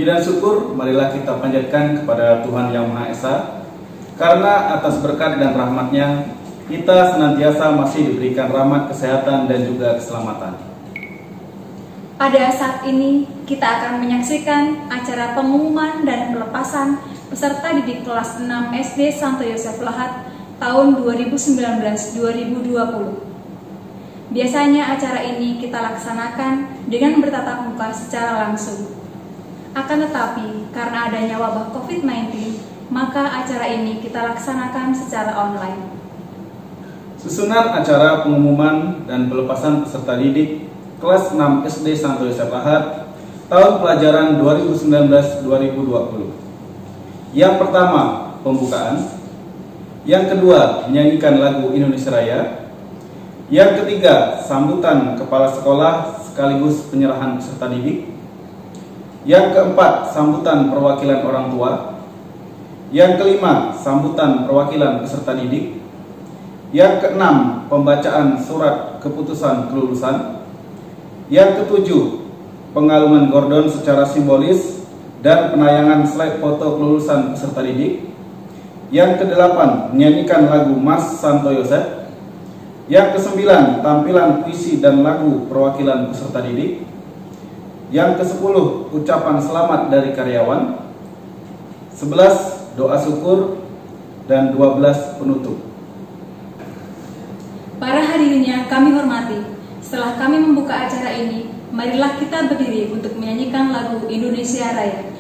Puji dan syukur marilah kita panjatkan kepada Tuhan Yang Maha Esa, karena atas berkat dan rahmat-Nya kita senantiasa masih diberikan rahmat kesehatan dan juga keselamatan. Pada saat ini kita akan menyaksikan acara pengumuman dan pelepasan peserta didik kelas 6 SD Santo Yosef Lahat tahun 2019-2020. Biasanya acara ini kita laksanakan dengan bertatap muka secara langsung. Akan tetapi, karena adanya wabah COVID-19, maka acara ini kita laksanakan secara online. Susunan acara pengumuman dan pelepasan peserta didik kelas 6 SD Santo Yosef Lahat tahun pelajaran 2019-2020. Yang pertama, pembukaan. Yang kedua, menyanyikan lagu Indonesia Raya. Yang ketiga, sambutan kepala sekolah sekaligus penyerahan peserta didik. Yang keempat, sambutan perwakilan orang tua. Yang kelima, sambutan perwakilan peserta didik. Yang keenam, pembacaan surat keputusan kelulusan. Yang ketujuh, pengalungan gordon secara simbolis dan penayangan slide foto kelulusan peserta didik. Yang kedelapan, menyanyikan lagu Mas Santo Yosef. Yang kesembilan, tampilan puisi dan lagu perwakilan peserta didik. Yang kesepuluh, ucapan selamat dari karyawan. 11, doa syukur. Dan 12, penutup. Para hadirin yang kami hormati, setelah kami membuka acara ini, marilah kita berdiri untuk menyanyikan lagu Indonesia Raya.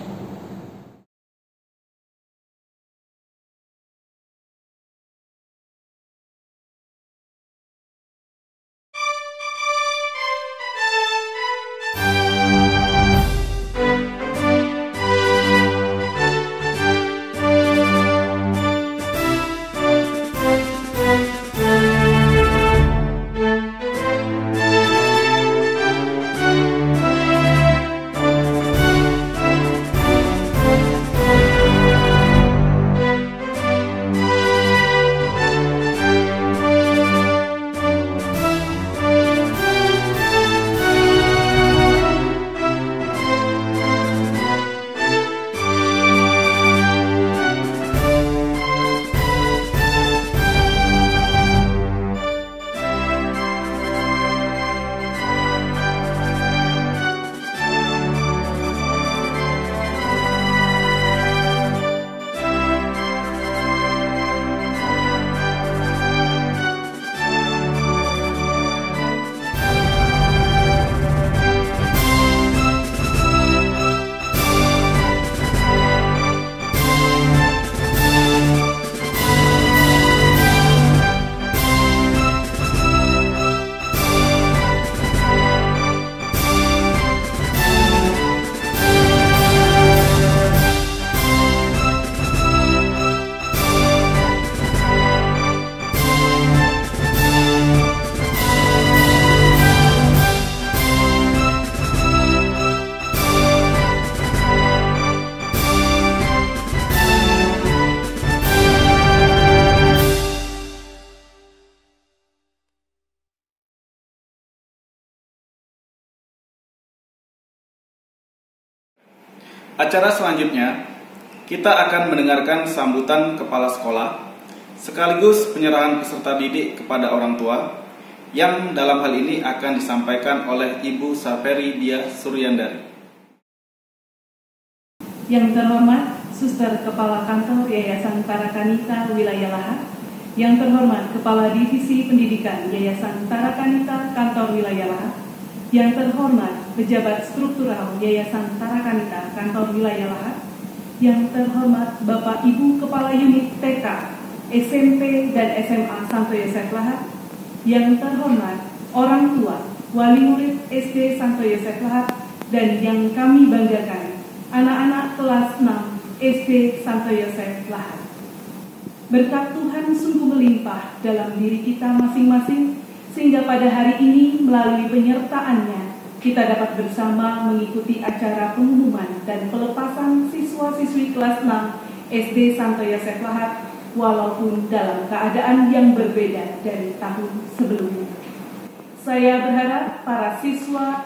Acara selanjutnya, kita akan mendengarkan sambutan kepala sekolah sekaligus penyerahan peserta didik kepada orang tua yang dalam hal ini akan disampaikan oleh Ibu Saperi Dia Suryandari. Yang terhormat Suster Kepala Kantor Yayasan Tarakanita Wilayah Lahat, yang terhormat Kepala Divisi Pendidikan Yayasan Tarakanita Kantor Wilayah Lahat, yang terhormat Pejabat Struktural Yayasan Tarakanita Kantor Wilayah Lahat, yang terhormat Bapak Ibu Kepala Unit TK, SMP, dan SMA Santo Yosef Lahat, yang terhormat orang tua, wali murid SD Santo Yosef Lahat, dan yang kami banggakan, anak-anak kelas 6 SD Santo Yosef Lahat. Berkat Tuhan sungguh melimpah dalam diri kita masing-masing, sehingga pada hari ini melalui penyertaannya kita dapat bersama mengikuti acara pengumuman dan pelepasan siswa-siswi kelas 6 SD Santo Yosef Lahat walaupun dalam keadaan yang berbeda dari tahun sebelumnya. Saya berharap para siswa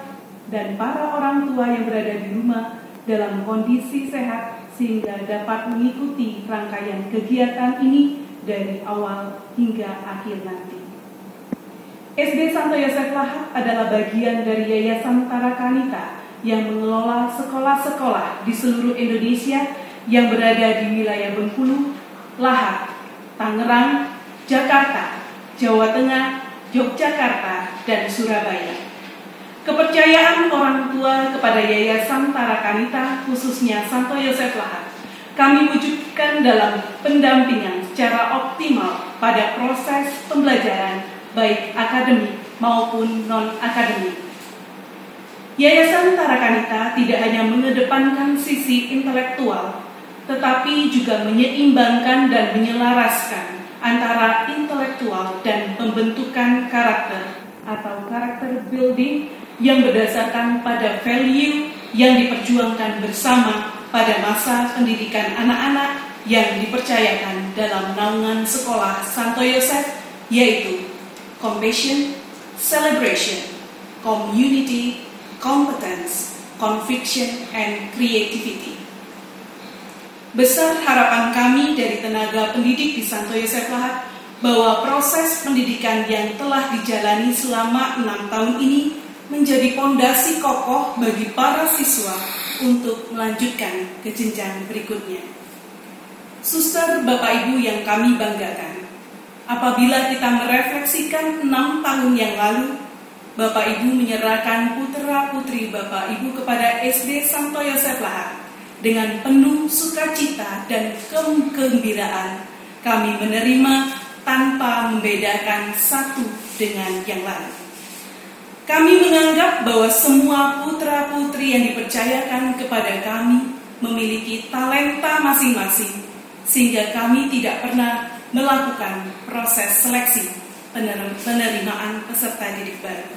dan para orang tua yang berada di rumah dalam kondisi sehat sehingga dapat mengikuti rangkaian kegiatan ini dari awal hingga akhir nanti. SD Santo Yosef Lahat adalah bagian dari Yayasan Tarakanita yang mengelola sekolah-sekolah di seluruh Indonesia yang berada di wilayah Bengkulu, Lahat, Tangerang, Jakarta, Jawa Tengah, Yogyakarta, dan Surabaya. Kepercayaan orang tua kepada Yayasan Tarakanita, khususnya Santo Yosef Lahat, kami wujudkan dalam pendampingan secara optimal pada proses pembelajaran baik akademik maupun non-akademik. Yayasan Tarakanita tidak hanya mengedepankan sisi intelektual, tetapi juga menyeimbangkan dan menyelaraskan antara intelektual dan pembentukan karakter atau karakter building yang berdasarkan pada value yang diperjuangkan bersama pada masa pendidikan anak-anak yang dipercayakan dalam naungan sekolah Santo Yosef, yaitu compassion, celebration, community, competence, conviction, and creativity. Besar harapan kami dari tenaga pendidik di Santo Yosef Lahat bahwa proses pendidikan yang telah dijalani selama 6 tahun ini menjadi pondasi kokoh bagi para siswa untuk melanjutkan ke jenjang berikutnya. Suster, Bapak Ibu yang kami banggakan, apabila kita merefleksikan 6 tahun yang lalu, Bapak Ibu menyerahkan putra-putri Bapak Ibu kepada SD Santo Yosef Lahat dengan penuh sukacita dan kegembiraan. Kami menerima tanpa membedakan satu dengan yang lain. Kami menganggap bahwa semua putra-putri yang dipercayakan kepada kami memiliki talenta masing-masing, sehingga kami tidak pernah melakukan proses seleksi penerimaan peserta didik baru.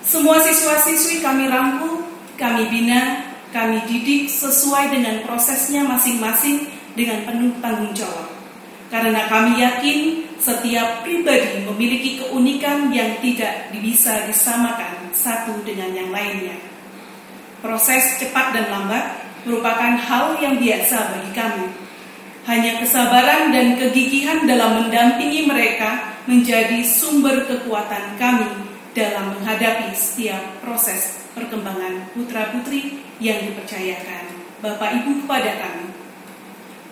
Semua siswa-siswi kami rangkul, kami bina, kami didik sesuai dengan prosesnya masing-masing dengan penuh tanggung jawab. Karena kami yakin setiap pribadi memiliki keunikan yang tidak bisa disamakan satu dengan yang lainnya. Proses cepat dan lambat merupakan hal yang biasa bagi kami. Hanya kesabaran dan kegigihan dalam mendampingi mereka menjadi sumber kekuatan kami dalam menghadapi setiap proses perkembangan putra-putri yang dipercayakan Bapak Ibu kepada kami.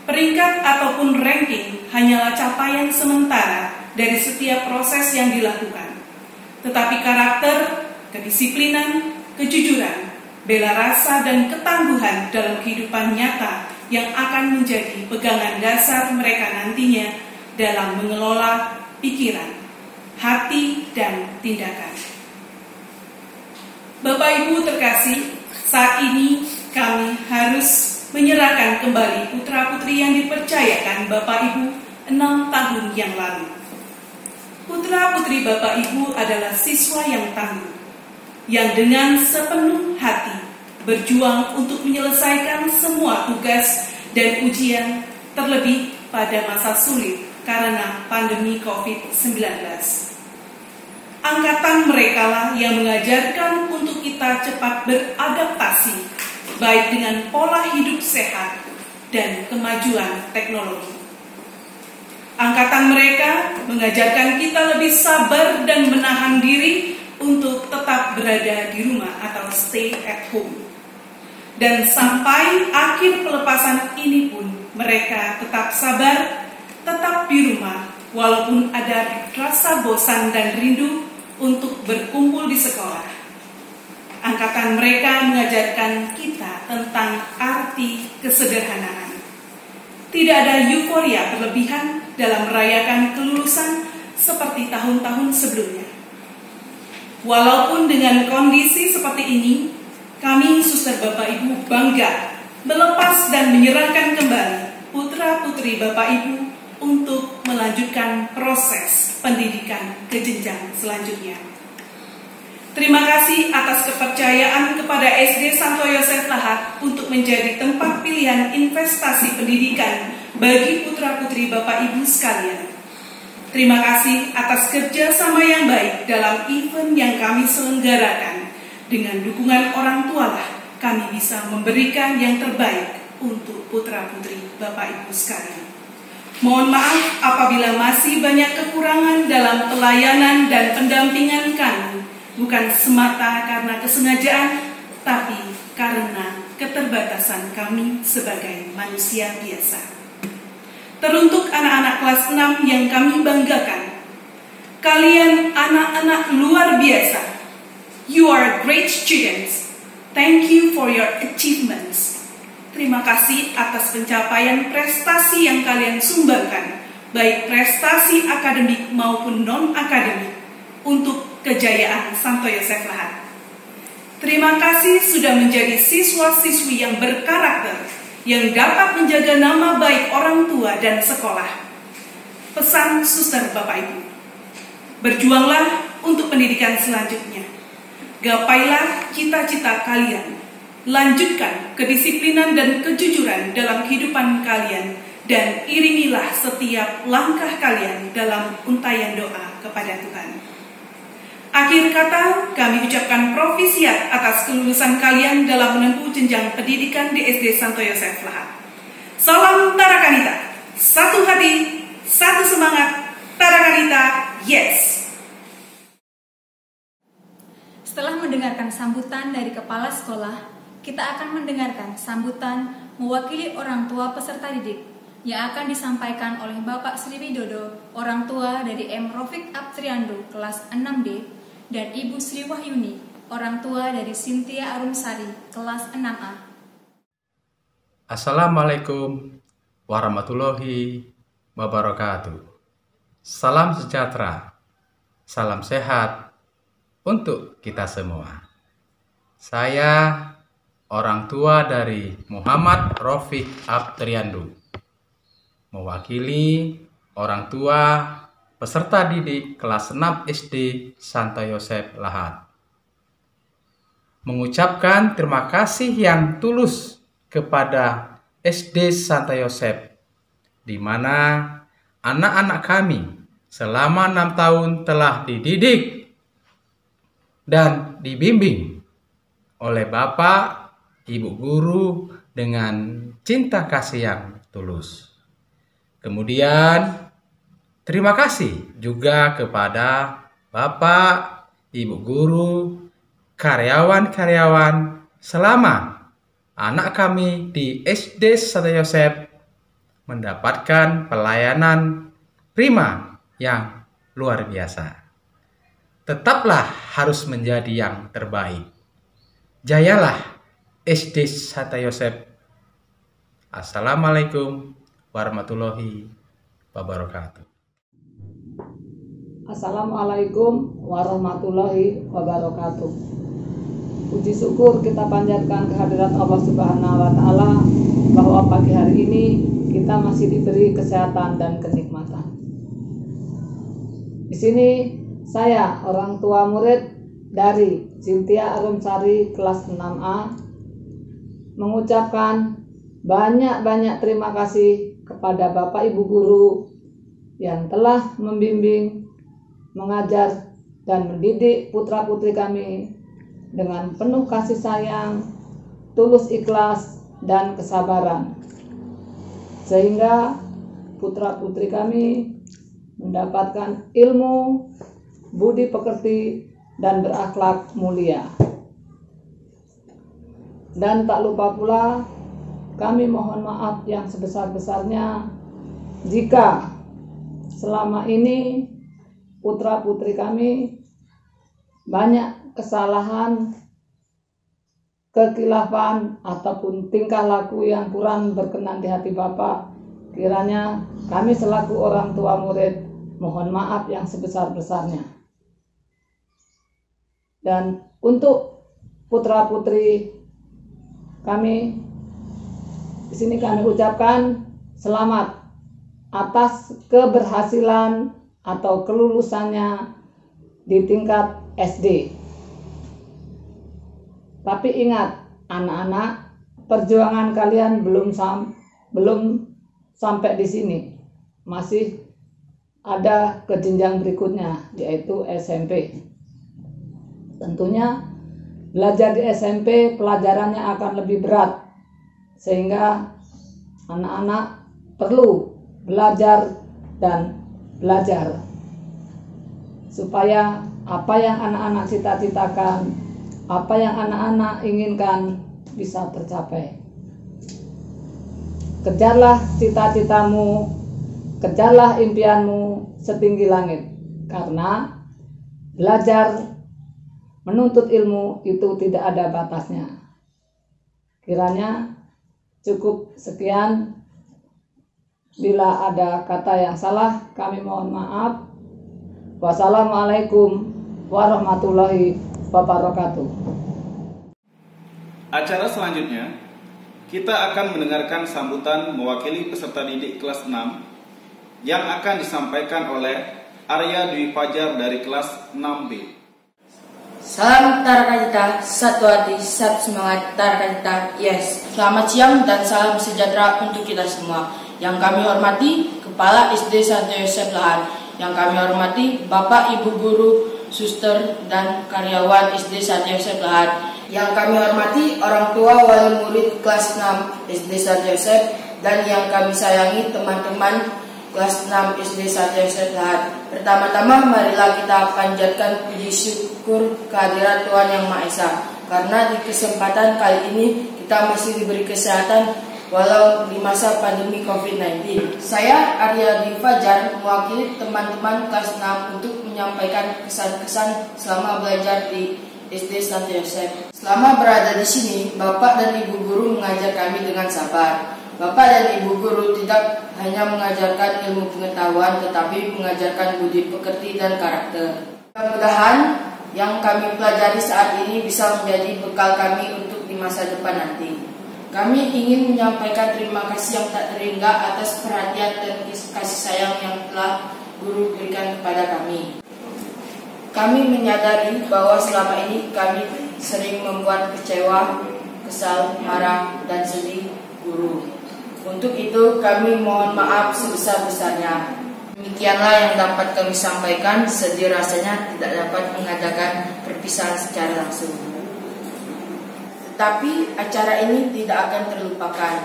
Peringkat ataupun ranking hanyalah capaian sementara dari setiap proses yang dilakukan. Tetapi karakter, kedisiplinan, kejujuran, bela rasa, dan ketangguhan dalam kehidupan nyata yang akan menjadi pegangan dasar mereka nantinya dalam mengelola pikiran, hati, dan tindakan. Bapak Ibu terkasih, saat ini kami harus menyerahkan kembali putra-putri yang dipercayakan Bapak Ibu 6 tahun yang lalu. Putra-putri Bapak Ibu adalah siswa yang tangguh, yang dengan sepenuh hati berjuang untuk menyelesaikan semua tugas dan ujian, terlebih pada masa sulit karena pandemi COVID-19. Angkatan merekalah yang mengajarkan untuk kita cepat beradaptasi, baik dengan pola hidup sehat dan kemajuan teknologi. Angkatan mereka mengajarkan kita lebih sabar dan menahan diri untuk tetap berada di rumah atau stay at home. Dan sampai akhir pelepasan ini pun mereka tetap sabar, tetap di rumah, walaupun ada rasa bosan dan rindu untuk berkumpul di sekolah. Angkatan mereka mengajarkan kita tentang arti kesederhanaan. Tidak ada euforia berlebihan dalam merayakan kelulusan seperti tahun-tahun sebelumnya. Walaupun dengan kondisi seperti ini, kami suster Bapak Ibu bangga melepas dan menyerahkan kembali putra-putri Bapak Ibu untuk melanjutkan proses pendidikan ke jenjang selanjutnya. Terima kasih atas kepercayaan kepada SD Santo Yosef Lahat untuk menjadi tempat pilihan investasi pendidikan bagi putra-putri Bapak Ibu sekalian. Terima kasih atas kerjasama yang baik dalam event yang kami selenggarakan dengan dukungan orang tua kami bisa memberikan yang terbaik untuk putra-putri Bapak Ibu sekalian. Mohon maaf apabila masih banyak kekurangan dalam pelayanan dan pendampingan kami, bukan semata karena kesengajaan, tapi karena keterbatasan kami sebagai manusia biasa. Teruntuk anak-anak kelas 6 yang kami banggakan, kalian anak-anak luar biasa. You are great students. Thank you for your achievements. Terima kasih atas pencapaian prestasi yang kalian sumbangkan, baik prestasi akademik maupun non-akademik, untuk kejayaan Santo Yosef Lahat. Terima kasih sudah menjadi siswa-siswi yang berkarakter, yang dapat menjaga nama baik orang tua dan sekolah. Pesan suster Bapak Ibu, berjuanglah untuk pendidikan selanjutnya. Gapailah cita-cita kalian. Lanjutkan kedisiplinan dan kejujuran dalam kehidupan kalian, dan iringilah setiap langkah kalian dalam untayan doa kepada Tuhan. Akhir kata, kami ucapkan profisiat atas kelulusan kalian dalam menempuh jenjang pendidikan di SD Santo Yosef Lahat. Salam Tarakanita, satu hati, satu semangat, Tarakanita, yes! Setelah mendengarkan sambutan dari kepala sekolah, kita akan mendengarkan sambutan mewakili orang tua peserta didik yang akan disampaikan oleh Bapak Sri Widodo, orang tua dari M. Rofik Aptriando, kelas 6D, dan Ibu Sri Wahyuni, orang tua dari Cynthia Arumsari, kelas 6A. Assalamualaikum warahmatullahi wabarakatuh. Salam sejahtera, salam sehat untuk kita semua. Saya orang tua dari Muhammad Rofik Aptriando, mewakili orang tua peserta didik kelas 6 SD Santo Yosef Lahat, mengucapkan terima kasih yang tulus kepada SD Santo Yosef, di mana anak-anak kami selama 6 tahun telah dididik dan dibimbing oleh Bapak, Ibu guru dengan cinta kasih yang tulus. Kemudian terima kasih juga kepada Bapak, Ibu guru, karyawan-karyawan selama anak kami di SD Santo Yosef mendapatkan pelayanan prima yang luar biasa. Tetaplah harus menjadi yang terbaik. Jayalah SD Santo Yosef. Assalamualaikum warahmatullahi wabarakatuh. Assalamualaikum warahmatullahi wabarakatuh. Puji syukur kita panjatkan kehadirat Allah Subhanahu wa Ta'ala bahwa pagi hari ini kita masih diberi kesehatan dan kenikmatan. Di sini saya, orang tua murid dari Cynthia Arumsari kelas 6A, mengucapkan banyak-banyak terima kasih kepada Bapak Ibu guru yang telah membimbing, mengajar, dan mendidik putra-putri kami dengan penuh kasih sayang, tulus ikhlas, dan kesabaran, sehingga putra-putri kami mendapatkan ilmu, budi pekerti, dan berakhlak mulia. Dan tak lupa pula, kami mohon maaf yang sebesar-besarnya jika selama ini putra-putri kami banyak kesalahan, kekilafan, ataupun tingkah laku yang kurang berkenan di hati Bapak. Kiranya kami selaku orang tua murid mohon maaf yang sebesar-besarnya. Dan untuk putra-putri kami, di sini kami ucapkan selamat atas keberhasilan atau kelulusannya di tingkat SD. Tapi ingat, anak-anak, perjuangan kalian belum sampai di sini. Masih ada ke jenjang berikutnya, yaitu SMP. Tentunya belajar di SMP pelajarannya akan lebih berat, sehingga anak-anak perlu belajar dan belajar supaya apa yang anak-anak cita-citakan, apa yang anak-anak inginkan bisa tercapai. Kejarlah cita-citamu, kejarlah impianmu setinggi langit, karena belajar menuntut ilmu itu tidak ada batasnya. Kiranya cukup sekian. Bila ada kata yang salah, kami mohon maaf. Wassalamualaikum warahmatullahi wabarakatuh. Acara selanjutnya, kita akan mendengarkan sambutan mewakili peserta didik kelas 6 yang akan disampaikan oleh Arya Dwi Fajar dari kelas 6B. Salam Tarakanita, satu hati, satu semangat Tarakanita, yes. Selamat siang dan salam sejahtera untuk kita semua. Yang kami hormati Kepala SD Santo Yosef Lahat, yang kami hormati Bapak Ibu Guru, Suster, dan karyawan SD Santo Yosef Lahat, yang kami hormati orang tua wali murid kelas 6 SD Santo Yosef, dan yang kami sayangi teman-teman kelas 6 SD Santo Yosef Lahat. Pertama-tama marilah kita panjatkan puji syukur kehadirat Tuhan Yang Maha Esa, karena di kesempatan kali ini kita masih diberi kesehatan walau di masa pandemi COVID-19. Saya Arya Dwi Fajar mewakili teman-teman kelas 6 untuk menyampaikan kesan-kesan selama belajar di SD Santo Yosef. Selama berada di sini, Bapak dan Ibu Guru mengajar kami dengan sabar. Bapak dan Ibu Guru tidak hanya mengajarkan ilmu pengetahuan, tetapi mengajarkan budi pekerti dan karakter. Mudah-mudahan yang kami pelajari saat ini bisa menjadi bekal kami untuk di masa depan nanti. Kami ingin menyampaikan terima kasih yang tak terhingga atas perhatian dan kasih sayang yang telah guru berikan kepada kami. Kami menyadari bahwa selama ini kami sering membuat kecewa, kesal, marah, dan sedih guru. Untuk itu kami mohon maaf sebesar-besarnya. Demikianlah yang dapat kami sampaikan, sedih rasanya tidak dapat mengadakan perpisahan secara langsung. Tapi acara ini tidak akan terlupakan.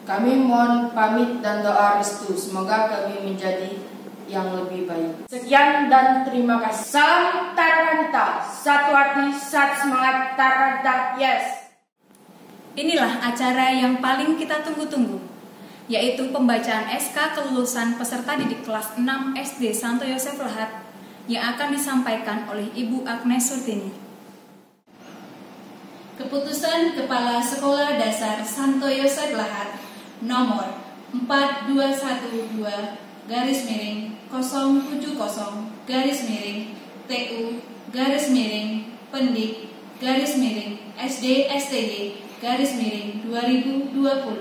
Kami mohon pamit dan doa restu, semoga kami menjadi yang lebih baik. Sekian dan terima kasih. Salam Tarakanita, satu hati, satu semangat Tarakanita, yes. Inilah acara yang paling kita tunggu-tunggu, yaitu pembacaan SK kelulusan peserta didik kelas 6 SD Santo Yosef Lahat yang akan disampaikan oleh Ibu Agnes Surtini. Keputusan Kepala Sekolah Dasar Santo Yosef Lahat nomor 4212-070-pendik-SD-STG-2020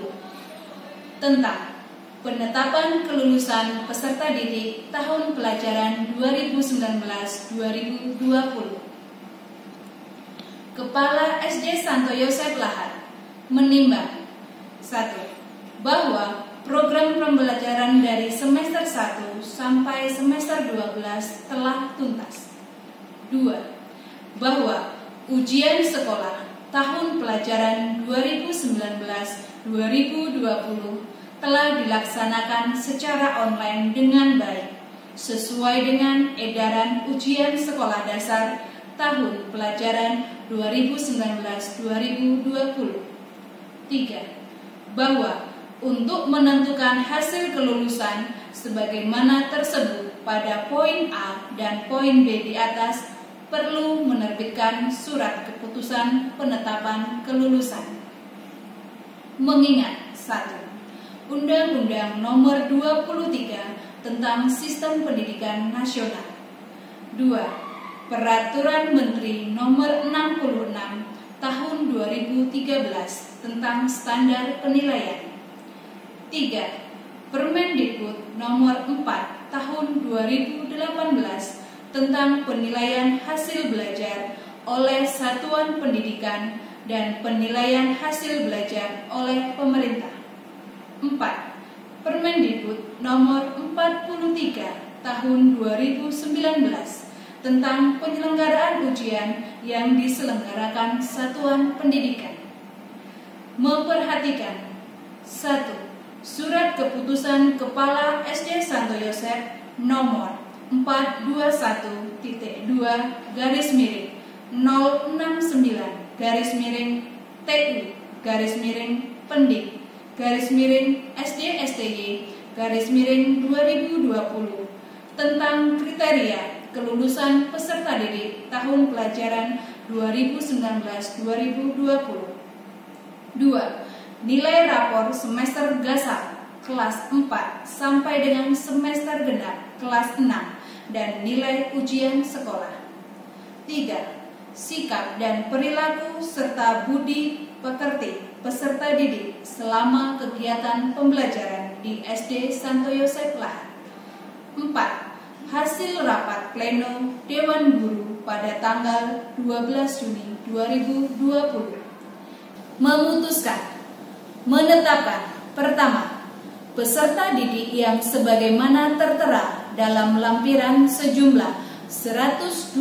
tentang penetapan kelulusan peserta didik tahun pelajaran 2019-2020. Kepala SD Santo Yosef Lahat menimbang 1. Bahwa program pembelajaran dari semester 1 sampai semester 12 telah tuntas. 2. Bahwa ujian sekolah tahun pelajaran 2019-2020 telah dilaksanakan secara online dengan baik, sesuai dengan edaran ujian sekolah dasar tahun pelajaran 2019-2020. 3. Bahwa untuk menentukan hasil kelulusan sebagaimana tersebut pada poin A dan poin B di atas, perlu menerbitkan surat keputusan penetapan kelulusan. Mengingat 1. Undang-Undang Nomor 23 tentang Sistem Pendidikan Nasional. 2. Peraturan Menteri Nomor 66 Tahun 2013 tentang Standar Penilaian. 3. Permendikbud Nomor 4 Tahun 2018 tentang penilaian hasil belajar oleh satuan pendidikan dan penilaian hasil belajar oleh pemerintah. 4. Permendikbud Nomor 43 Tahun 2019 tentang penyelenggaraan ujian yang diselenggarakan satuan pendidikan. Memperhatikan 1. Surat Keputusan Kepala SD Santo Yosef nomor 421-09-Pendik-SD-STY-2020 tentang kriteria kelulusan peserta didik tahun pelajaran 2019-2020. 2. Nilai rapor semester gasal kelas 4 sampai dengan semester genap kelas 6 dan nilai ujian sekolah. 3. Sikap dan perilaku serta budi pekerti peserta didik selama kegiatan pembelajaran di SD Santo Yosef Lahat. 4. Hasil rapat pleno Dewan Guru pada tanggal 12 Juni 2020 memutuskan menetapkan pertama, peserta didik yang sebagaimana tertera dalam lampiran sejumlah 129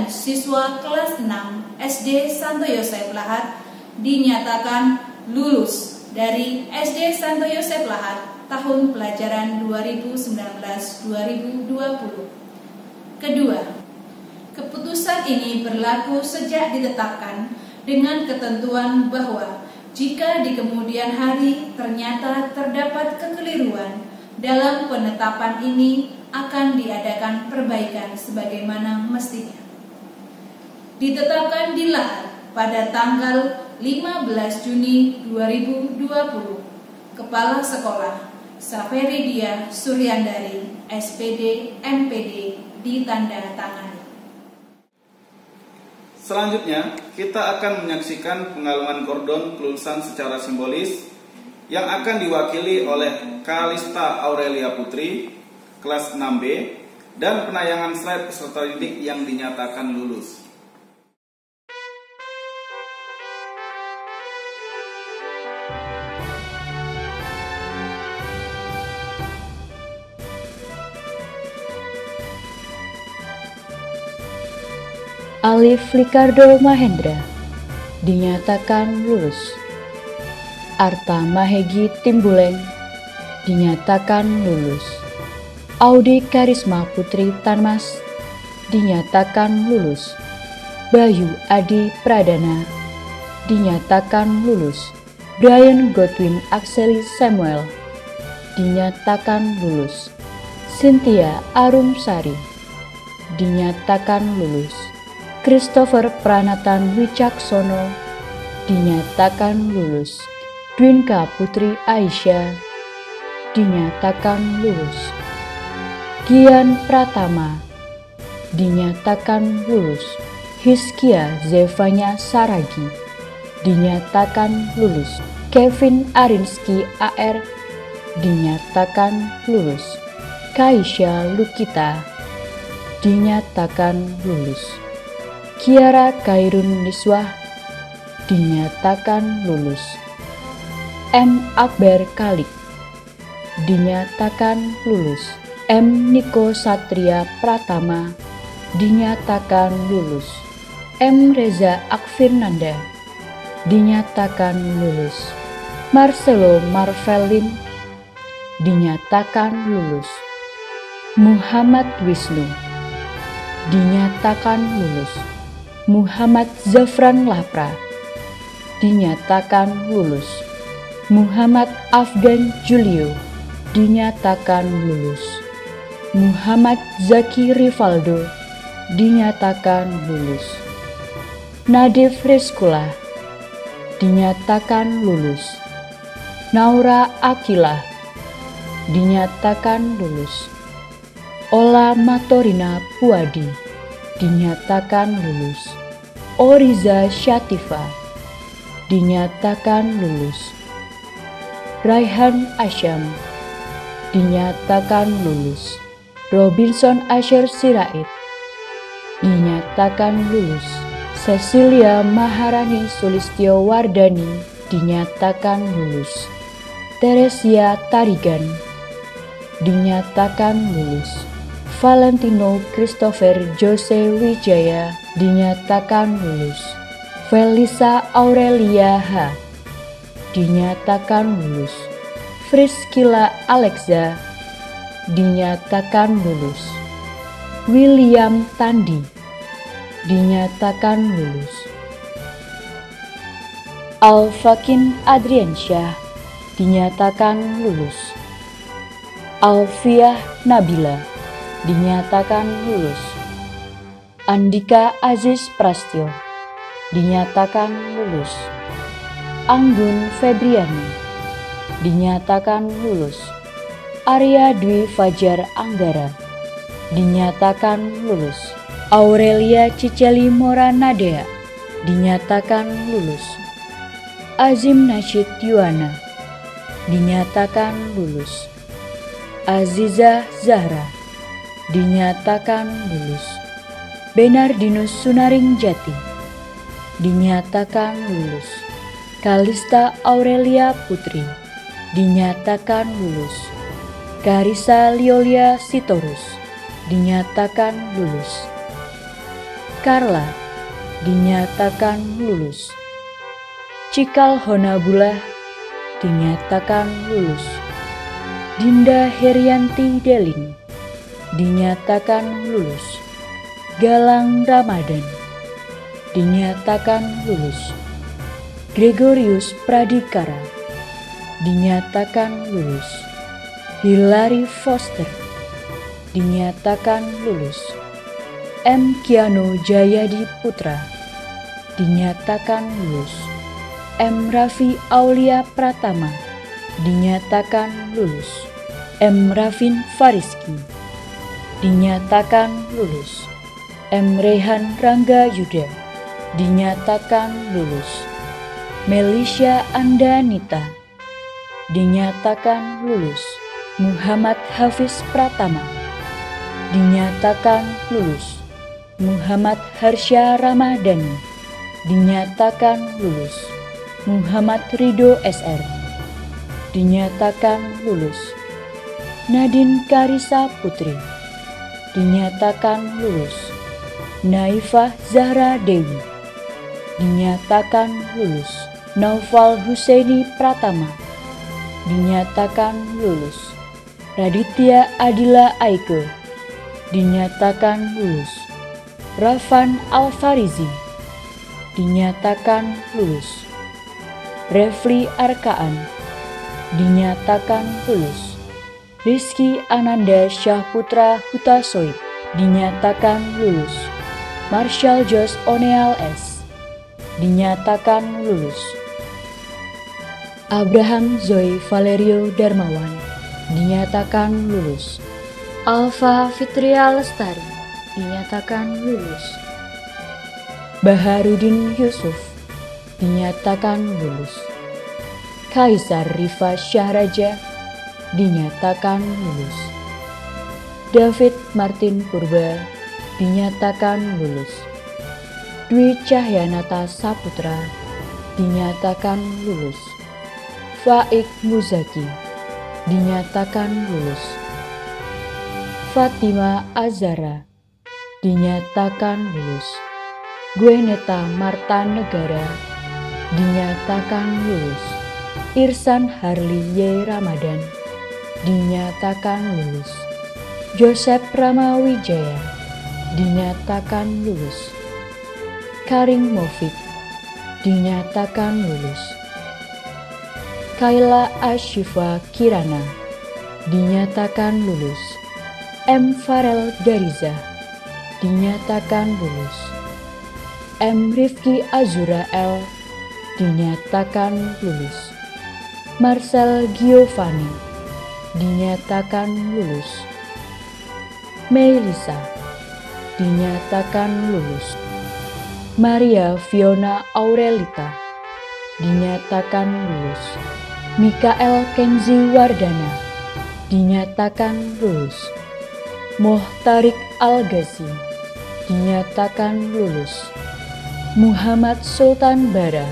siswa kelas 6 SD Santo Yosef Lahat dinyatakan lulus dari SD Santo Yosef Lahat tahun pelajaran 2019-2020. Kedua, keputusan ini berlaku sejak ditetapkan dengan ketentuan bahwa jika di kemudian hari ternyata terdapat kekeliruan dalam penetapan ini akan diadakan perbaikan sebagaimana mestinya. Ditetapkan di Lahat pada tanggal 15 Juni 2020, Kepala Sekolah Saferidia Suryandari, SPD, MPD, ditandatangani. Selanjutnya, kita akan menyaksikan pengalangan kordon kelulusan secara simbolis yang akan diwakili oleh Kalista Aurelia Putri, kelas 6B, dan penayangan slide peserta didik yang dinyatakan lulus. Alif Ricardo Mahendra dinyatakan lulus. Arta Mahegi Timbuleng dinyatakan lulus. Audi Karisma Putri Tanmas dinyatakan lulus. Bayu Adi Pradana dinyatakan lulus. Brian Godwin Axeli Samuel dinyatakan lulus. Cynthia Arumsari dinyatakan lulus. Christopher Pranatan Wicaksono dinyatakan lulus. Dwinka Putri Aisyah dinyatakan lulus. Gian Pratama dinyatakan lulus. Hiskia Zevanya Saragi dinyatakan lulus. Kevin Arinski AR dinyatakan lulus. Kaisya Lukita dinyatakan lulus. Kiara Kairun Niswah dinyatakan lulus. M. Akbar Kalik dinyatakan lulus. M. Niko Satria Pratama dinyatakan lulus. M. Reza Akfirnanda dinyatakan lulus. Marcelo Marvelin dinyatakan lulus. Muhammad Wisnu dinyatakan lulus. Muhammad Zafran Lapra dinyatakan lulus. Muhammad Afgan Julio dinyatakan lulus. Muhammad Zaki Rivaldo dinyatakan lulus. Nadif Rizkula dinyatakan lulus. Naura Akila dinyatakan lulus. Ola Matorina Puadi dinyatakan lulus. Oriza Syatifa dinyatakan lulus. Raihan Asyam dinyatakan lulus. Robinson Asher Sirait dinyatakan lulus. Cecilia Maharani Sulistyo Wardani dinyatakan lulus. Teresia Tarigan dinyatakan lulus. Valentino Christopher Jose Wijaya dinyatakan lulus. Felisa Aurelia H. dinyatakan lulus. Friskila Alexa dinyatakan lulus. William Tandi dinyatakan lulus. Alfakin Adriansyah dinyatakan lulus. Alfiah Nabila dinyatakan lulus. Andika Aziz Prastyo dinyatakan lulus. Anggun Febriani dinyatakan lulus. Arya Dwi Fajar Anggara dinyatakan lulus. Aurelia Ciceli Mora Nadea dinyatakan lulus. Azim Nasyid Yuwana dinyatakan lulus. Aziza Zahra dinyatakan lulus. Benardinus Sunaring Jati dinyatakan lulus. Kalista Aurelia Putri dinyatakan lulus. Karisa Liolia Sitorus dinyatakan lulus. Carla dinyatakan lulus. Cikal Honabula dinyatakan lulus. Dinda Herianti Deling dinyatakan lulus. Galang Ramadan dinyatakan lulus. Gregorius Pradikara dinyatakan lulus. Hilary Foster dinyatakan lulus. M. Kiano Jayadi Putra dinyatakan lulus. M. Raffi Aulia Pratama dinyatakan lulus. M. Rafin Fariski dinyatakan lulus. M. Rehan Rangga Yuda dinyatakan lulus. Melisha Andanita dinyatakan lulus. Muhammad Hafiz Pratama dinyatakan lulus. Muhammad Harsya Ramadhani dinyatakan lulus. Muhammad Ridho SR dinyatakan lulus. Nadine Karisa Putri dinyatakan lulus. Naifah Zahra Dewi dinyatakan lulus. Naufal Husaini Pratama dinyatakan lulus. Raditya Adila Aike dinyatakan lulus. Rafan Alfarizi dinyatakan lulus. Refli Arkaan dinyatakan lulus. Rizky Ananda Syahputra Hutasoid dinyatakan lulus. Marshall Jos Oneal S dinyatakan lulus. Abraham Zoe Valerio Darmawan dinyatakan lulus. Alfa Fitria Lestari dinyatakan lulus. Baharudin Yusuf dinyatakan lulus. Kaisar Rifa Syahraja dinyatakan lulus. David Martin Purba dinyatakan lulus. Dwi Cahyanata Saputra dinyatakan lulus. Faik Muzaki dinyatakan lulus. Fatima Azara dinyatakan lulus. Gweneta Marta Negara dinyatakan lulus. Irsan Harli Y. Ramadan dinyatakan lulus. Joseph Ramawijaya dinyatakan lulus. Karing Movik dinyatakan lulus. Kaila Ashifa Kirana dinyatakan lulus. M. Farel Gariza dinyatakan lulus. M. Rifki Azura L dinyatakan lulus. Marcel Giovanni dinyatakan lulus. Melisa dinyatakan lulus. Maria Fiona Aurelita dinyatakan lulus. Mikael Kenzi Wardana dinyatakan lulus. Mohtarik Al-Ghazi dinyatakan lulus. Muhammad Sultan Bara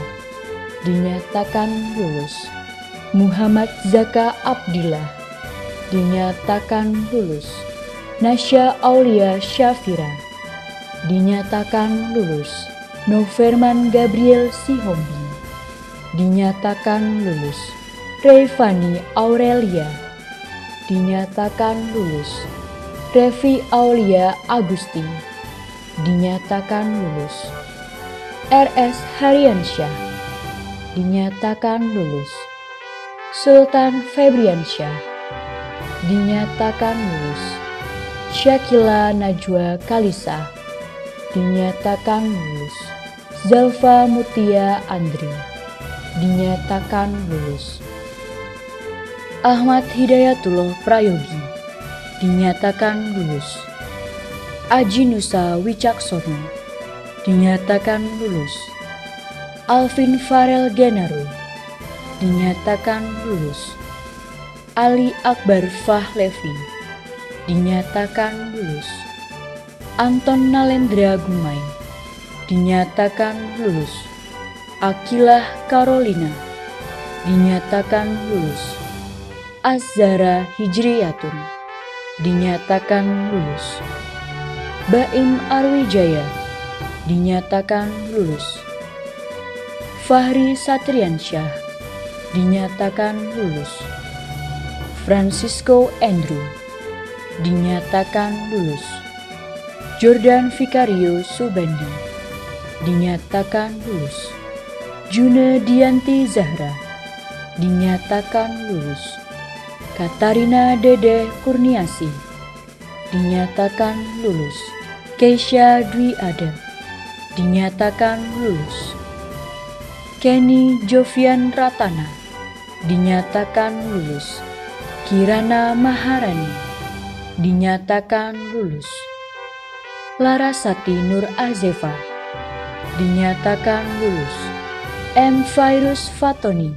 dinyatakan lulus. Muhammad Zaka Abdillah dinyatakan lulus. Nasya Aulia Syafira dinyatakan lulus. Noverman Gabriel Sihombi dinyatakan lulus. Revani Aurelia dinyatakan lulus. Revi Aulia Agusti dinyatakan lulus. RS Haryansyah dinyatakan lulus. Sultan Febriansyah dinyatakan lulus. Syakila Najwa Kalisa dinyatakan lulus. Zalfa Mutia Andri dinyatakan lulus. Ahmad Hidayatullah Prayogi dinyatakan lulus. Aji Nusa Wicaksono dinyatakan lulus. Alvin Farel Genaro dinyatakan lulus. Ali Akbar Fahlevi dinyatakan lulus. Anton Nalendra Gumai dinyatakan lulus. Akilah Carolina dinyatakan lulus. Azhara Hijriyatun dinyatakan lulus. Baim Arwijaya dinyatakan lulus. Fahri Satriansyah dinyatakan lulus. Francisco Andrew dinyatakan lulus. Jordan Vicario Subandi dinyatakan lulus. Juna Dianti Zahra dinyatakan lulus. Katarina Dede Kurniasi dinyatakan lulus. Keisha Dwi Ada dinyatakan lulus. Kenny Jovian Ratana dinyatakan lulus. Kirana Maharani dinyatakan lulus. Larasati Nur Azefa dinyatakan lulus. M. Virus Fatoni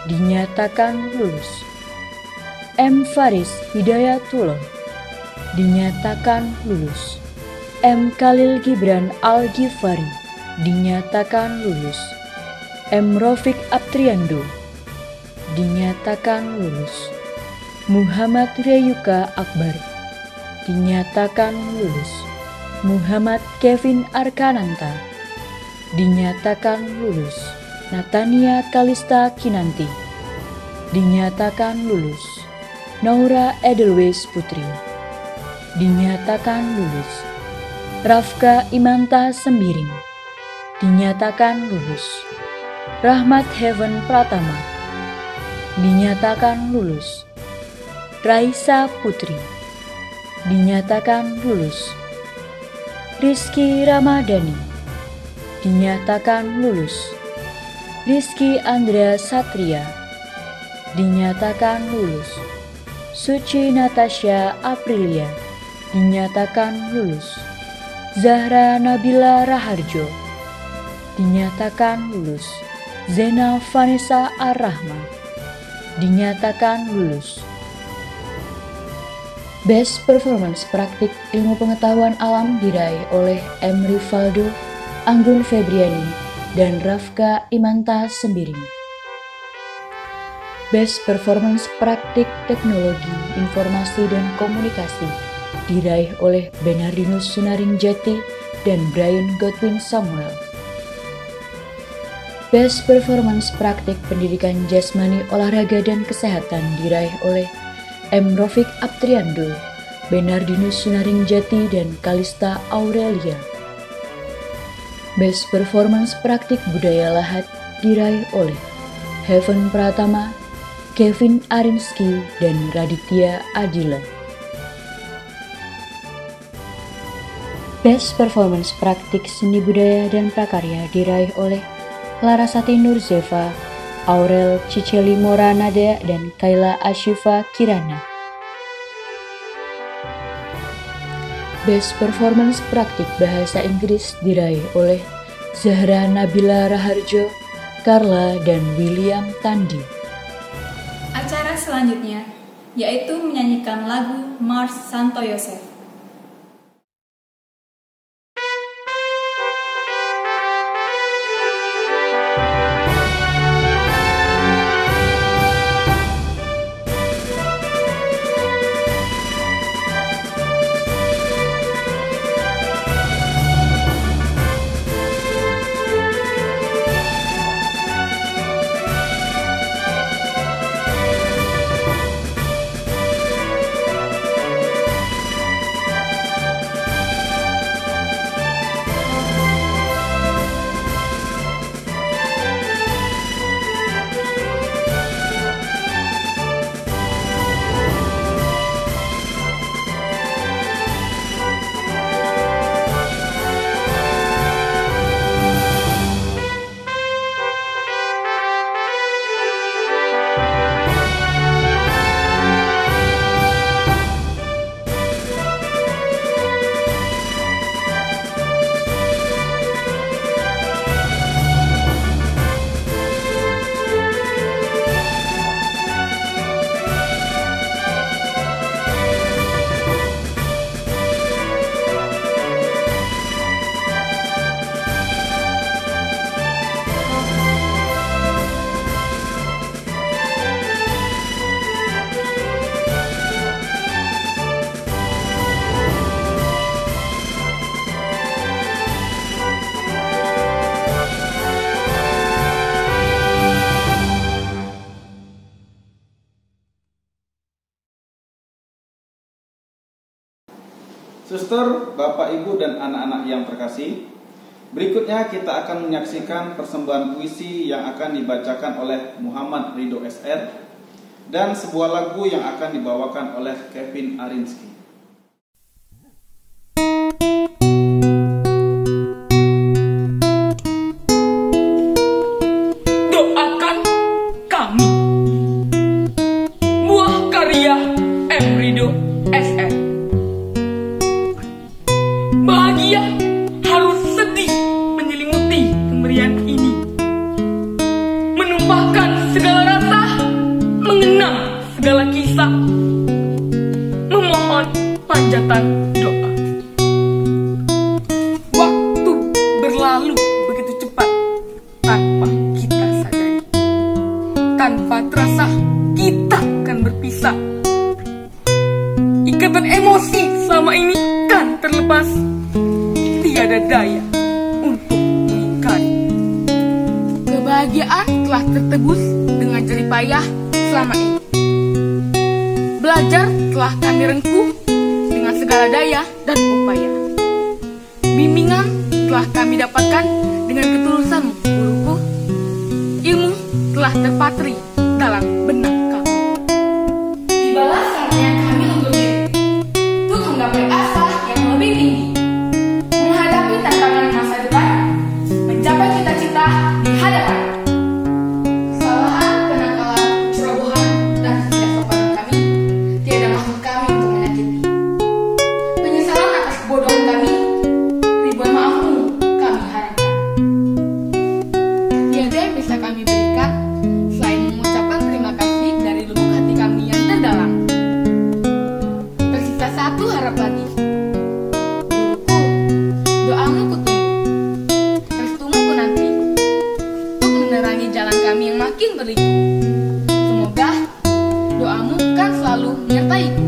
dinyatakan lulus. M. Faris Hidayatullah dinyatakan lulus. M. Khalil Gibran Al-Ghifari dinyatakan lulus. M. Rofik Aptriando dinyatakan lulus. Muhammad Reyuka Akbar dinyatakan lulus. Muhammad Kevin Arkananta dinyatakan lulus. Natania Kalista Kinanti dinyatakan lulus. Naura Edelweis Putri dinyatakan lulus. Rafka Imanta Sembiring dinyatakan lulus. Rahmat Heaven Pratama dinyatakan lulus. Raisa Putri dinyatakan lulus. Rizky Ramadhani dinyatakan lulus. Rizky Andrea Satria dinyatakan lulus. Suci Natasha Aprilia dinyatakan lulus. Zahra Nabila Raharjo dinyatakan lulus. Zena Vanessa Ar-Rahma dinyatakan lulus. Best Performance Praktik Ilmu Pengetahuan Alam diraih oleh M. Rivaldo, Anggun Febriani, dan Rafka Imanta Sembiring. Best Performance Praktik Teknologi Informasi dan Komunikasi diraih oleh Bernardinus Sunaringjati dan Brian Godwin Samuel. Best Performance Praktik Pendidikan Jasmani Olahraga dan Kesehatan diraih oleh M. Rofik Aptriando, Bernardinus Sunaringjati, dan Kalista Aurelia. Best Performance Praktik Budaya Lahat diraih oleh Heaven Pratama, Kevin Arinski, dan Raditya Adila. Best Performance Praktik Seni Budaya dan Prakarya diraih oleh Larasati Nurzeva, Aurel Ciceli Moranada, dan Kayla Ashifa Kirana. Best Performance Praktik Bahasa Inggris diraih oleh Zahra Nabila Raharjo, Carla, dan William Tandi. Acara selanjutnya yaitu menyanyikan lagu Mars Santo Yosef. Suster, Bapak, Ibu, dan anak-anak yang terkasih, berikutnya kita akan menyaksikan persembahan puisi yang akan dibacakan oleh Muhammad Ridho SR dan sebuah lagu yang akan dibawakan oleh Kevin Arinski. Doakan kami. Buah karya M. Ridho SR. Bahagia harus sedih menyelimuti kemeriahan ini, menumpahkan segala rasa, mengenang segala kisah, memohon panjatan doa. Waktu berlalu begitu cepat tanpa kita sadari, tanpa terasa kita akan berpisah. Ikatan emosi selama ini kan terlepas, tiada daya untuk mengingkari. Kebahagiaan telah tertebus dengan jerih payah selama ini. Belajar telah kami rengkuh dengan segala daya dan upaya. Bimbingan telah kami dapatkan dengan ketulusanmu, guruku. Ilmu telah terpatri dalam benak kami. Dibalas saatnya kami untuk diri, untuk menggapai asa yang lebih tinggi, menghadapi tantangan masa depan, mencapai cita-cita di hadapan. Kesalahan, kenakalan, cerobohan, dan ketidaksopanan kami tiada maksud kami untuk menyakiti. Penyesalan atas kebodohan kami, ribuan maafmu kami harapkan. Tiada yang bisa kami berikan selain mengucapkan terima kasih dari lubuk hati kami yang terdalam. Tersisa satu harap lagi. Guruku, doamu kutunggu, restumu ku nanti, untuk menerangi jalan kami yang makin berliku. Semoga doamu kan selalu menyertaiku.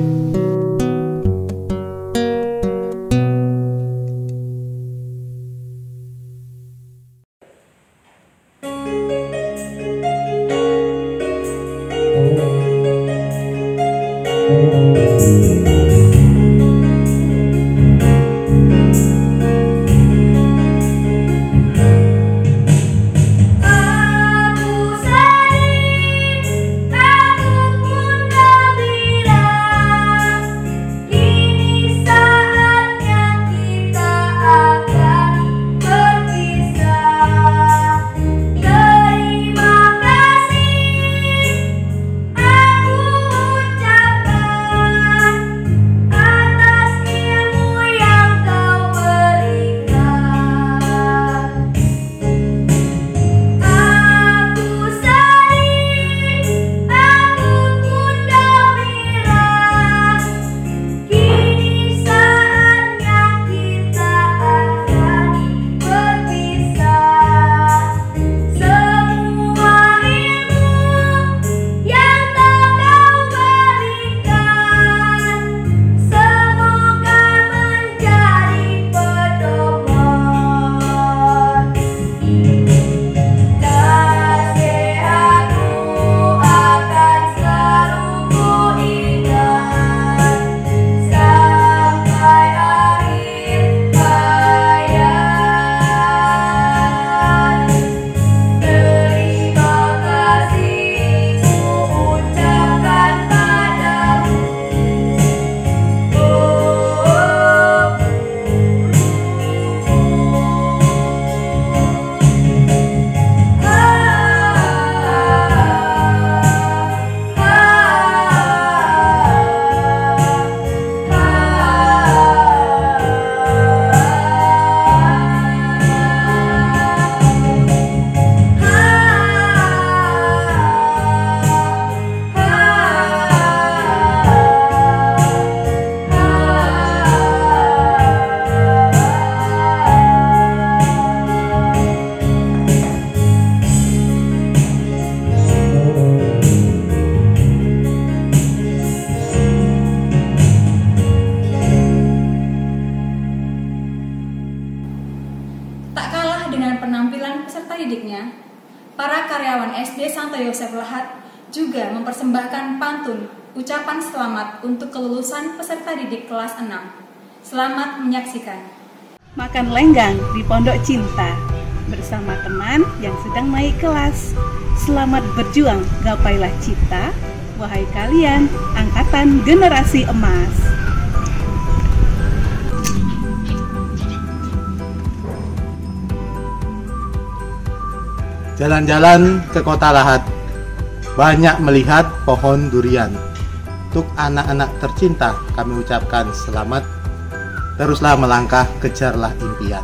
didiknya, para karyawan SD Santo Yosef Lahat juga mempersembahkan pantun ucapan selamat untuk kelulusan peserta didik kelas 6 Selamat menyaksikan. Makan lenggang di Pondok Cinta bersama teman yang sedang naik kelas. Selamat berjuang, gapailah cita, wahai kalian angkatan generasi emas. Jalan-jalan ke Kota Lahat, banyak melihat pohon durian. Untuk anak-anak tercinta, kami ucapkan selamat. Teruslah melangkah, kejarlah impian.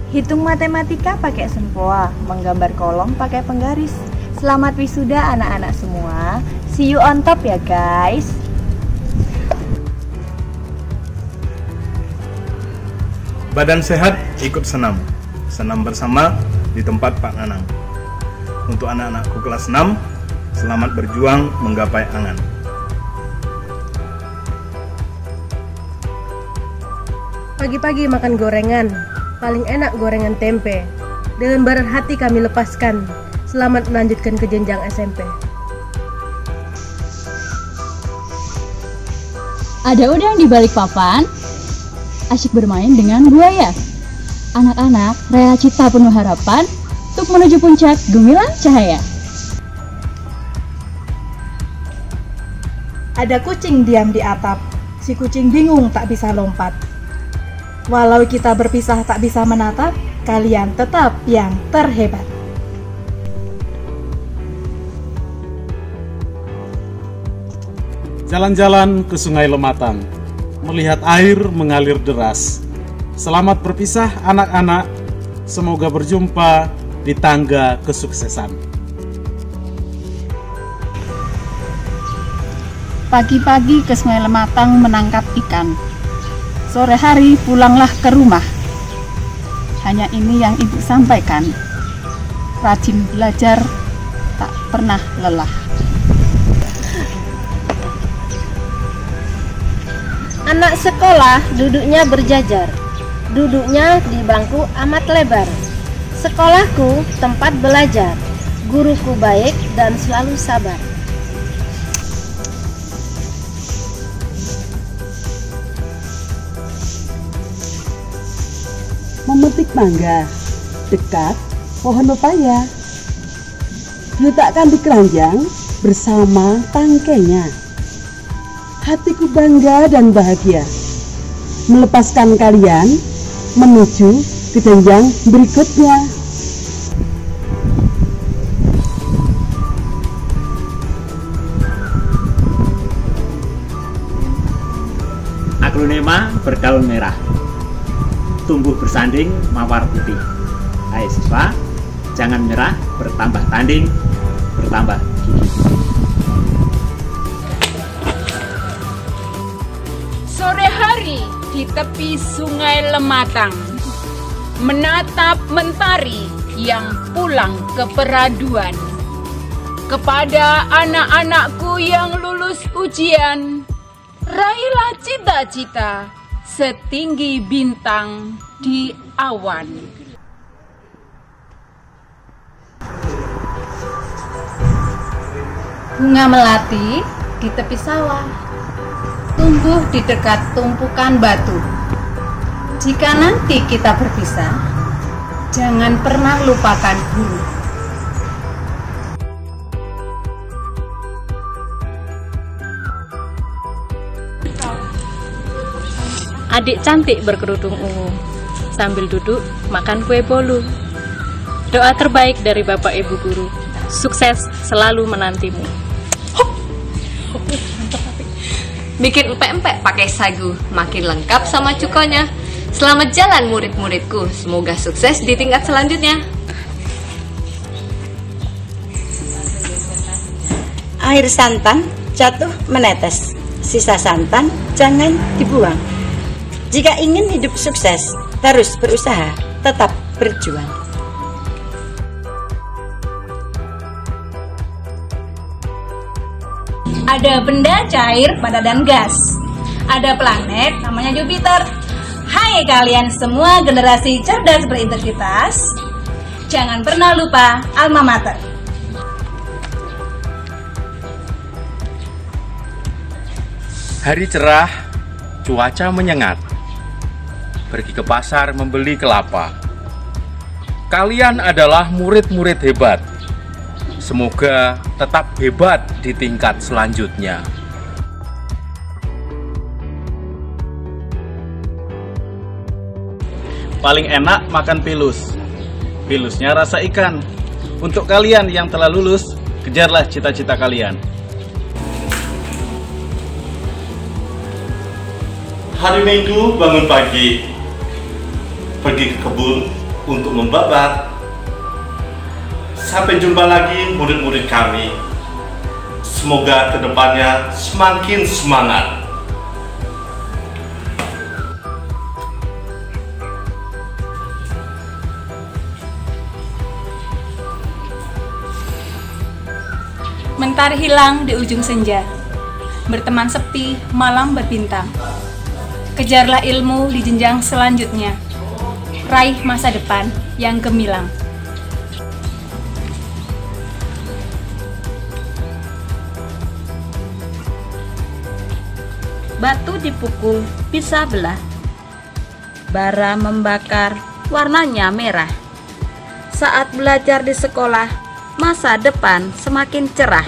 Hitung matematika pakai sempoa, menggambar kolom pakai penggaris. Selamat wisuda anak-anak semua. See you on top ya guys. Badan sehat ikut senam. Senam bersama di tempat Pak Nanang. Untuk anak-anakku kelas 6, selamat berjuang menggapai angan. Pagi-pagi makan gorengan, paling enak gorengan tempe. Dengan berat hati kami lepaskan. Selamat melanjutkan ke jenjang SMP. Ada udang di balik papan, asyik bermain dengan buaya. Anak-anak rela cita penuh harapan untuk menuju puncak gemilang cahaya. Ada kucing diam di atap, si kucing bingung tak bisa lompat. Walau kita berpisah tak bisa menatap, kalian tetap yang terhebat. Jalan-jalan ke Sungai Lematang, melihat air mengalir deras. Selamat berpisah anak-anak, semoga berjumpa di tangga kesuksesan. Pagi-pagi ke Sungai Lematang menangkap ikan. Sore hari pulanglah ke rumah. Hanya ini yang ibu sampaikan. Rajin belajar, tak pernah lelah. Anak sekolah duduknya berjajar, duduknya di bangku amat lebar. Sekolahku tempat belajar, guruku baik dan selalu sabar. Memetik mangga, dekat pohon pepaya. Diletakkan di keranjang bersama tangkainya. Hatiku bangga dan bahagia melepaskan kalian menuju ke jenjang berikutnya. Aglonema berdaun merah, tumbuh bersanding mawar putih. Hai siswa, jangan menyerah, bertambah tanding, bertambah gigi. Sore hari di tepi Sungai Lematang, menatap mentari yang pulang ke peraduan. Kepada anak-anakku yang lulus ujian, raihlah cita-cita setinggi bintang di awan. Bunga melati di tepi sawah, tumbuh di dekat tumpukan batu. Jika nanti kita berpisah, jangan pernah lupakan guru. Adik cantik berkerudung ungu, sambil duduk makan kue bolu. Doa terbaik dari Bapak Ibu Guru, sukses selalu menantimu. Bikin empek-empek pakai sagu, makin lengkap sama cukonya. Selamat jalan murid-muridku, semoga sukses di tingkat selanjutnya. Air santan jatuh menetes, sisa santan jangan dibuang. Jika ingin hidup sukses, terus berusaha, tetap berjuang. Ada benda cair, padat dan gas. Ada planet namanya Jupiter. Hai kalian semua generasi cerdas berintegritas, jangan pernah lupa alma mater. Hari cerah, cuaca menyengat. Pergi ke pasar membeli kelapa. Kalian adalah murid-murid hebat. Semoga tetap hebat di tingkat selanjutnya. Paling enak makan pilus. Pilusnya rasa ikan. Untuk kalian yang telah lulus, kejarlah cita-cita kalian. Hari Minggu bangun pagi, pergi ke kebun untuk membabat. Sampai jumpa lagi murid-murid kami. Semoga kedepannya semakin semangat. Mentari hilang di ujung senja, berteman sepi, malam berbintang. Kejarlah ilmu di jenjang selanjutnya, raih masa depan yang gemilang. Batu dipukul, bisa belah. Bara membakar, warnanya merah. Saat belajar di sekolah, masa depan semakin cerah.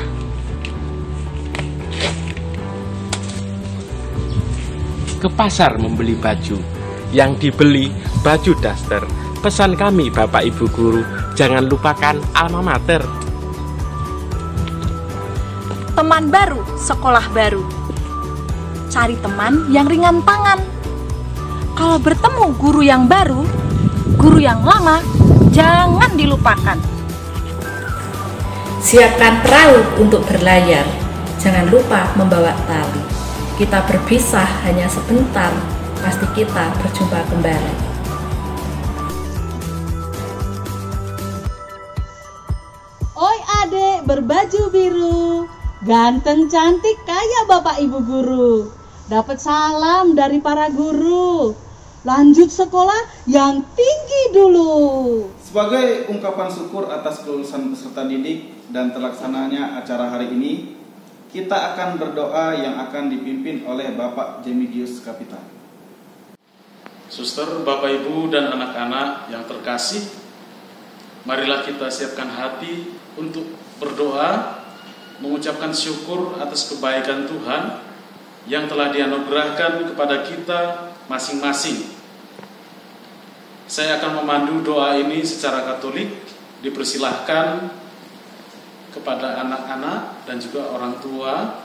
Ke pasar membeli baju. Yang dibeli baju daster. Pesan kami Bapak Ibu Guru, jangan lupakan alma mater. Teman baru, sekolah baru. Cari teman yang ringan tangan. Kalau bertemu guru yang baru, guru yang lama, jangan dilupakan. Siapkan perahu untuk berlayar. Jangan lupa membawa tali. Kita berpisah hanya sebentar, pasti kita berjumpa kembali. Oi adek berbaju biru, ganteng cantik kayak Bapak Ibu Guru. Dapat salam dari para guru. Lanjut sekolah yang tinggi dulu. Sebagai ungkapan syukur atas kelulusan peserta didik dan terlaksananya acara hari ini, kita akan berdoa yang akan dipimpin oleh Bapak Jemidius Kapita. Suster, Bapak Ibu dan anak-anak yang terkasih, marilah kita siapkan hati untuk berdoa, mengucapkan syukur atas kebaikan Tuhan yang telah dianugerahkan kepada kita masing-masing. Saya akan memandu doa ini secara Katolik, dipersilahkan kepada anak-anak dan juga orang tua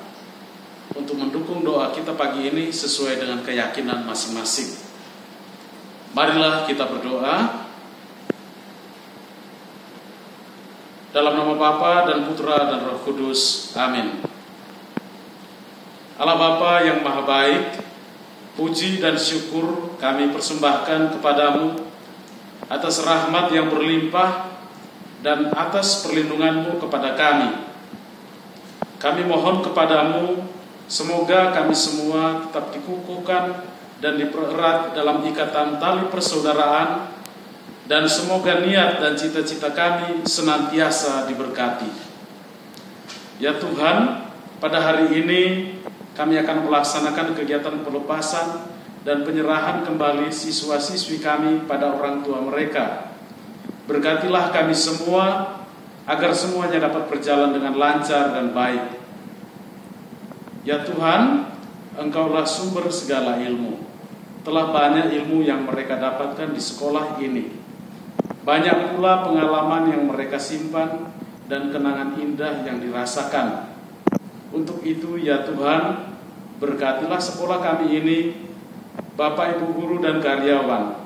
untuk mendukung doa kita pagi ini sesuai dengan keyakinan masing-masing. Marilah kita berdoa. Dalam nama Bapa dan Putra dan Roh Kudus. Amin. Allah Bapa yang Maha Baik, puji dan syukur kami persembahkan kepadamu atas rahmat yang berlimpah dan atas perlindungan-Mu kepada kami. Kami mohon kepadamu, semoga kami semua tetap dikukuhkan dan dipererat dalam ikatan tali persaudaraan, dan semoga niat dan cita-cita kami senantiasa diberkati. Ya Tuhan, pada hari ini kami akan melaksanakan kegiatan pelepasan dan penyerahan kembali siswa-siswi kami pada orang tua mereka. Berkatilah kami semua, agar semuanya dapat berjalan dengan lancar dan baik. Ya Tuhan, Engkaulah sumber segala ilmu. Telah banyak ilmu yang mereka dapatkan di sekolah ini. Banyak pula pengalaman yang mereka simpan dan kenangan indah yang dirasakan. Untuk itu ya Tuhan, berkatilah sekolah kami ini, Bapak Ibu Guru dan karyawan.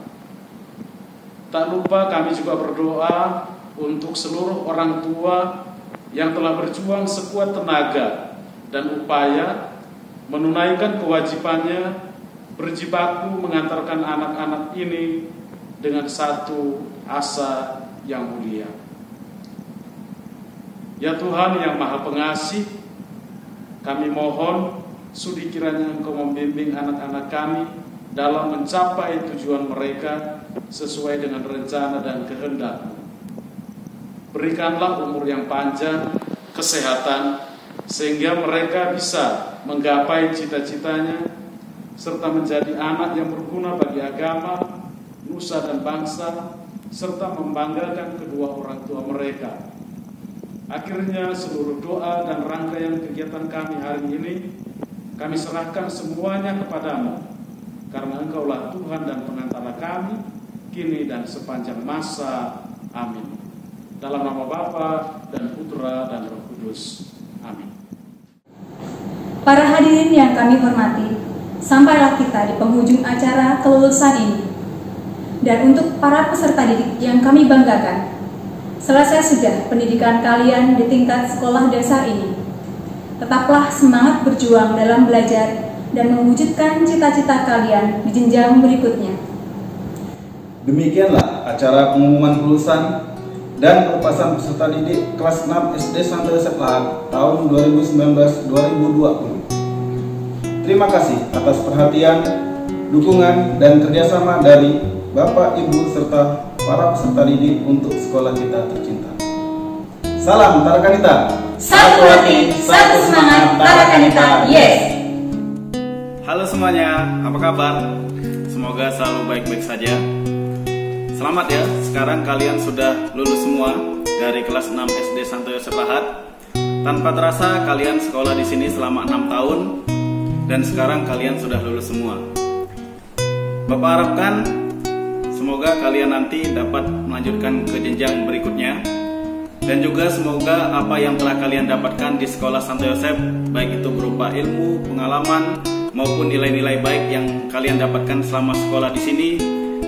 Tak lupa kami juga berdoa untuk seluruh orang tua yang telah berjuang sekuat tenaga dan upaya menunaikan kewajibannya berjibaku mengantarkan anak-anak ini dengan satu asa yang mulia. Ya Tuhan yang Maha Pengasih, kami mohon sudi kiranya Engkau membimbing anak-anak kami dalam mencapai tujuan mereka sesuai dengan rencana dan kehendak-Mu. Berikanlah umur yang panjang, kesehatan, sehingga mereka bisa menggapai cita-citanya serta menjadi anak yang berguna bagi agama, nusa dan bangsa, serta membanggakan kedua orang tua mereka. Akhirnya seluruh doa dan rangkaian kegiatan kami hari ini kami serahkan semuanya kepadamu, karena Engkaulah Tuhan dan pengantara kami kini dan sepanjang masa. Amin. Dalam nama Bapa dan Putra dan Roh Kudus. Amin. Para hadirin yang kami hormati, sampailah kita di penghujung acara kelulusan ini. Dan untuk para peserta didik yang kami banggakan, selesai sudah pendidikan kalian di tingkat sekolah dasar ini. Tetaplah semangat berjuang dalam belajar dan mewujudkan cita-cita kalian di jenjang berikutnya. Demikianlah acara pengumuman kelulusan dan pelepasan peserta didik kelas 6 SD Santo Yosef Lahat tahun 2019-2020. Terima kasih atas perhatian, dukungan, dan kerjasama dari Bapak, Ibu, serta para peserta didik untuk sekolah kita tercinta. Salam Tarakanita. Satu hati, satu semangat, Tarakanita, yes! Halo semuanya, apa kabar? Semoga selalu baik-baik saja. Selamat ya, sekarang kalian sudah lulus semua dari kelas 6 SD Santo Yosef Lahat. Tanpa terasa kalian sekolah di sini selama 6 tahun dan sekarang kalian sudah lulus semua. Bapak harapkan semoga kalian nanti dapat melanjutkan ke jenjang berikutnya. Dan juga semoga apa yang telah kalian dapatkan di sekolah Santo Yosef, baik itu berupa ilmu, pengalaman, maupun nilai-nilai baik yang kalian dapatkan selama sekolah di sini,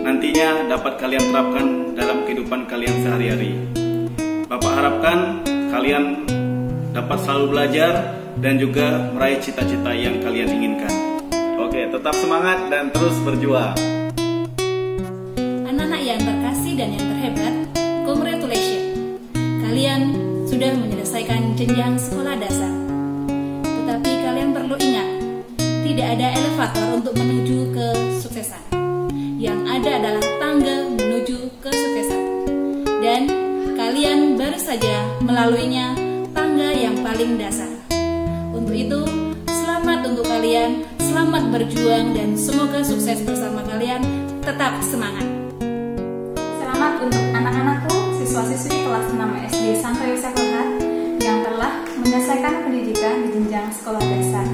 nantinya dapat kalian terapkan dalam kehidupan kalian sehari-hari. Bapak harapkan kalian dapat selalu belajar dan juga meraih cita-cita yang kalian inginkan. Oke, tetap semangat dan terus berjuang. Anak-anak yang terkasih dan yang terhebat, congratulations. Kalian sudah menyelesaikan jenjang sekolah dasar. Tetapi kalian perlu ingat, tidak ada elevator untuk menuju kesuksesan. Yang ada adalah tangga menuju kesuksesan. Dan kalian baru saja melaluinya tangga yang paling dasar. Untuk itu, selamat untuk kalian, selamat berjuang, dan semoga sukses bersama kalian. Tetap semangat. Selamat untuk anak-anakku, siswa-siswi kelas 6 SD Santo Yosef Lahat yang telah menyelesaikan pendidikan di jenjang sekolah dasar.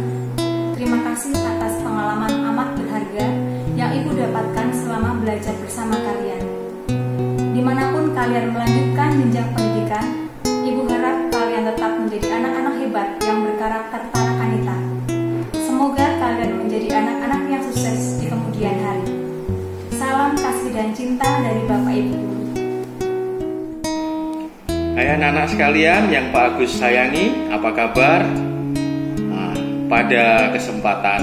Terima kasih atas pengalaman amat berharga yang Ibu dapatkan selama belajar bersama kalian. Dimanapun kalian melanjutkan jenjang pendidikan, Ibu harap kalian tetap menjadi anak-anak hebat yang berkarakter Tarakanita. Semoga kalian menjadi anak-anak yang sukses di kemudian hari. Salam kasih dan cinta dari Bapak Ibu. Hai anak-anak sekalian yang Pak Agus sayangi, apa kabar? Nah, pada kesempatan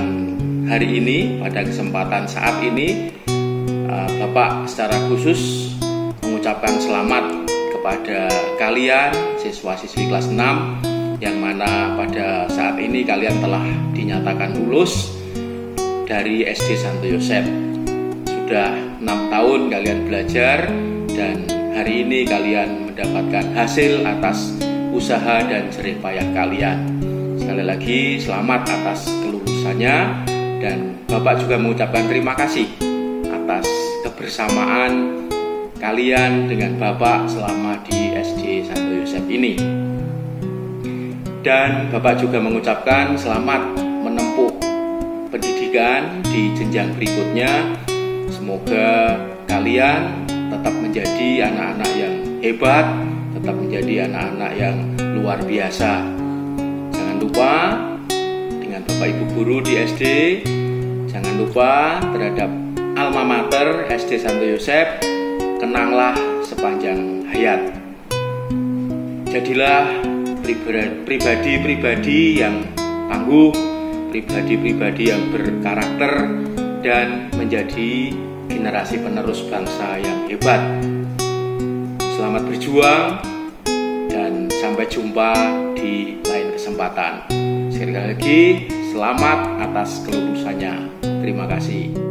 hari ini, pada kesempatan saat ini, Bapak secara khusus mengucapkan selamat kepada kalian siswa-siswi kelas 6 yang mana pada saat ini kalian telah dinyatakan lulus dari SD Santo Yosef. Sudah 6 tahun kalian belajar dan hari ini kalian mendapatkan hasil atas usaha dan jerih payah kalian. Sekali lagi selamat atas kelulusannya dan Bapak juga mengucapkan terima kasih atas kebersamaan kalian dengan Bapak selama di SD Santo Yosef ini. Dan Bapak juga mengucapkan selamat menempuh pendidikan di jenjang berikutnya. Semoga kalian tetap menjadi anak-anak yang hebat, tetap menjadi anak-anak yang luar biasa. Jangan lupa dengan Bapak Ibu Guru di SD, jangan lupa terhadap alma mater SD Santo Yosef, kenanglah sepanjang hayat. Jadilah pribadi-pribadi yang tangguh, pribadi-pribadi yang berkarakter, dan menjadi generasi penerus bangsa yang hebat. Selamat berjuang dan sampai jumpa di lain kesempatan. Sekali lagi, selamat atas kelulusannya. Terima kasih.